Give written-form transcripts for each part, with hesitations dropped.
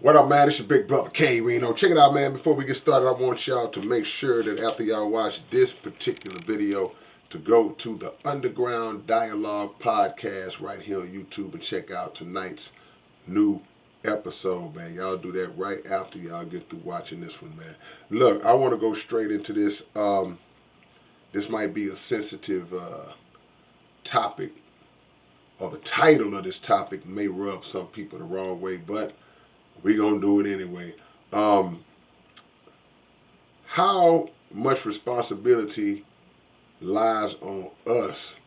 What up, man? It's your big brother K-Rino. Check it out, man. Before we get started, I want y'all to make sure that after y'all watch this particular video, to go to the Underground Dialogue podcast right here on YouTube and check out tonight's new episode, man. Y'all do that right after y'all get through watching this one, man. Look, I want to go straight into this. This might be a sensitive topic, or the title of this topic may rub some people the wrong way, but we're going to do it anyway. How much responsibility lies on us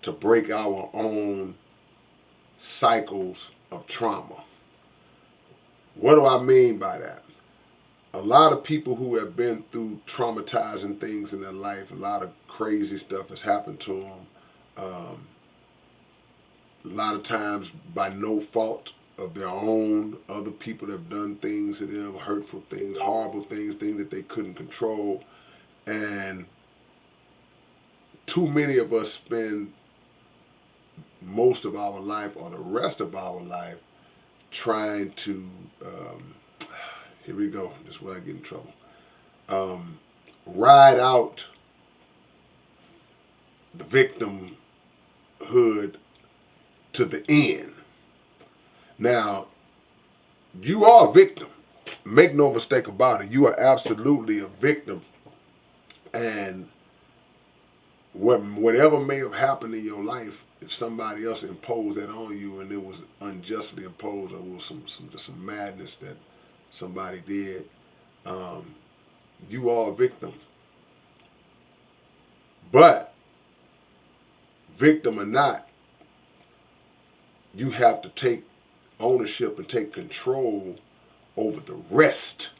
to break our own cycles of trauma? What do I mean by that? A lot of people who have been through traumatizing things in their life, a lot of crazy stuff has happened to them. A lot of times by no fault of their own. Other people have done things to them, hurtful things, horrible things, things that they couldn't control. And too many of us spend most of our life, or the rest of our life, trying to, here we go, this is where I get in trouble, ride out the victimhood to the end. Now, you are a victim. Make no mistake about it. You are absolutely a victim. And whatever may have happened in your life, if somebody else imposed that on you and it was unjustly imposed, or was some madness that somebody did, you are a victim. But victim or not, you have to take ownership and take control over the rest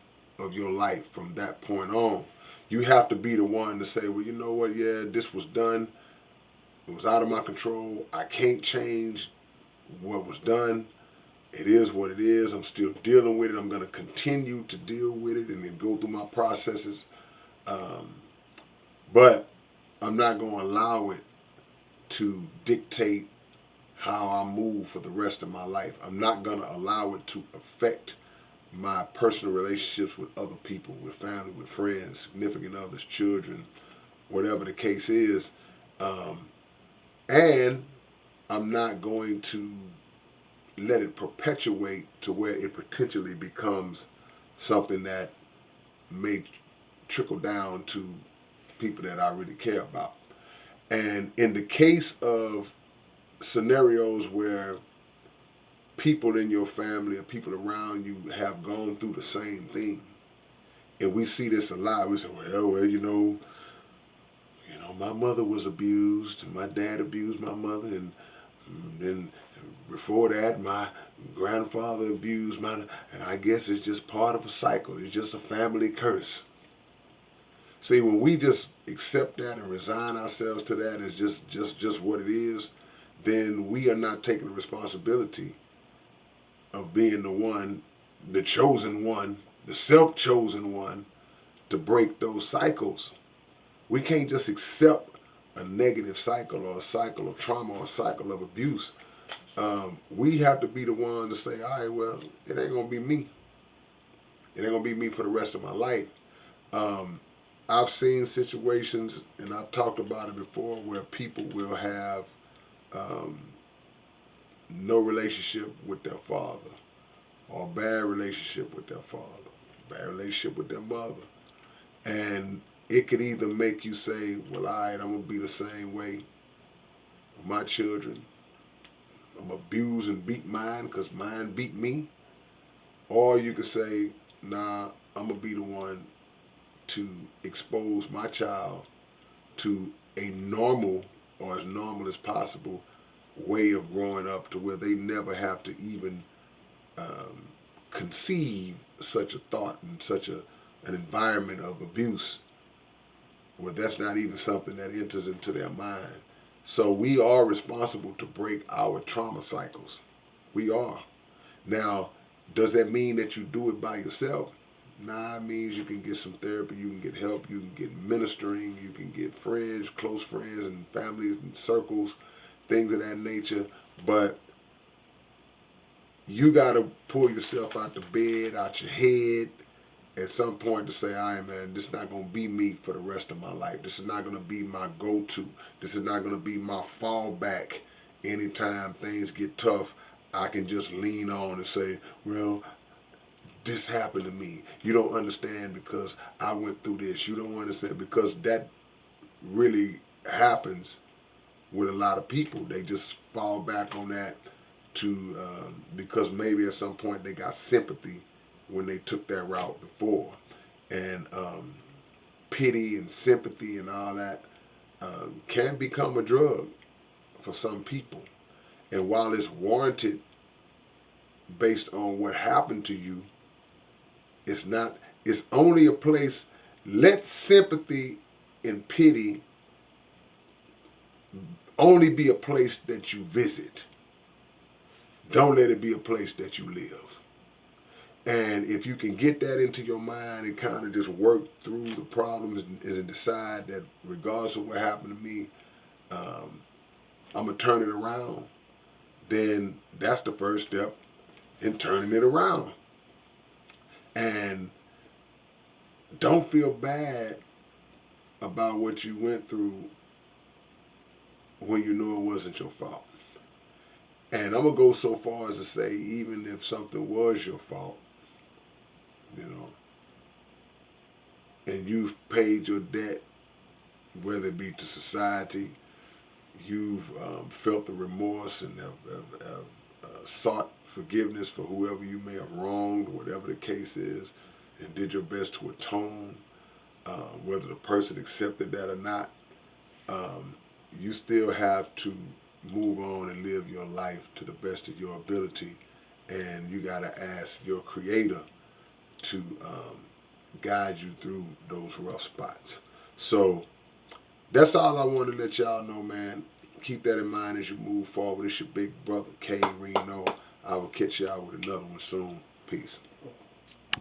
of your life from that point on. You have to be the one to say, well, you know what, yeah, this was done. It was out of my control. I can't change what was done. It is what it is. I'm still dealing with it. I'm going to continue to deal with it and then go through my processes. But I'm not going to allow it to dictate how I move for the rest of my life. I'm not going to allow it to affect my personal relationships with other people, with family, with friends, significant others, children, whatever the case is. And I'm not going to let it perpetuate to where it potentially becomes something that may trickle down to people that I really care about. And in the case of scenarios where people in your family or people around you have gone through the same thing, and we see this a lot, we say, well, you know, my mother was abused, and my dad abused my mother, and then before that, my grandfather abused and I guess it's just part of a cycle. It's just a family curse. See, when we just accept that and resign ourselves to that as just what it is, then we are not taking the responsibility of being the one, the chosen one, the self-chosen one, to break those cycles. We can't just accept a negative cycle or a cycle of trauma or a cycle of abuse. We have to be the one to say, all right, well, it ain't going to be me. It ain't going to be me for the rest of my life. I've seen situations, and I've talked about it before, where people will have no relationship with their father, or a bad relationship with their father, bad relationship with their mother. And it could either make you say, well, all right, I'm going to be the same way with my children. I'm going to abuse and beat mine because mine beat me. Or you could say, nah, I'm going to be the one to expose my child to a normal, or as normal as possible, way of growing up, to where they never have to even conceive such a thought and such an environment of abuse, where that's not even something that enters into their mind. So we are responsible to break our trauma cycles. We are. Now, does that mean that you do it by yourself? Nah, it means you can get some therapy, you can get help, you can get ministering, you can get friends, close friends and families and circles, things of that nature. But you got to pull yourself out the bed, out your head, at some point to say, all right, man, this is not going to be me for the rest of my life. This is not going to be my go-to. This is not going to be my fallback. Anytime things get tough, I can just lean on and say, well, this happened to me. You don't understand because I went through this. You don't understand because that really happens with a lot of people. They just fall back on that to because maybe at some point they got sympathy when they took that route before, and pity and sympathy and all that can become a drug for some people. And while it's warranted based on what happened to you, it's not. It's only a place. Let sympathy and pity only be a place that you visit. Don't let it be a place that you live. And if you can get that into your mind and kind of just work through the problems and decide that regardless of what happened to me, um, I'm going to turn it around, then that's the first step in turning it around. And don't feel bad about what you went through when you know it wasn't your fault. And I'm going to go so far as to say, even if something was your fault, you know, and you've paid your debt, whether it be to society, you've felt the remorse and have sought forgiveness for whoever you may have wronged, whatever the case is, and did your best to atone, whether the person accepted that or not, um, you still have to move on and live your life to the best of your ability. And you got to ask your creator to guide you through those rough spots. So that's all I want to let y'all know, man. Keep that in mind as you move forward. It's your big brother, K-Rino. I will catch y'all with another one soon. Peace.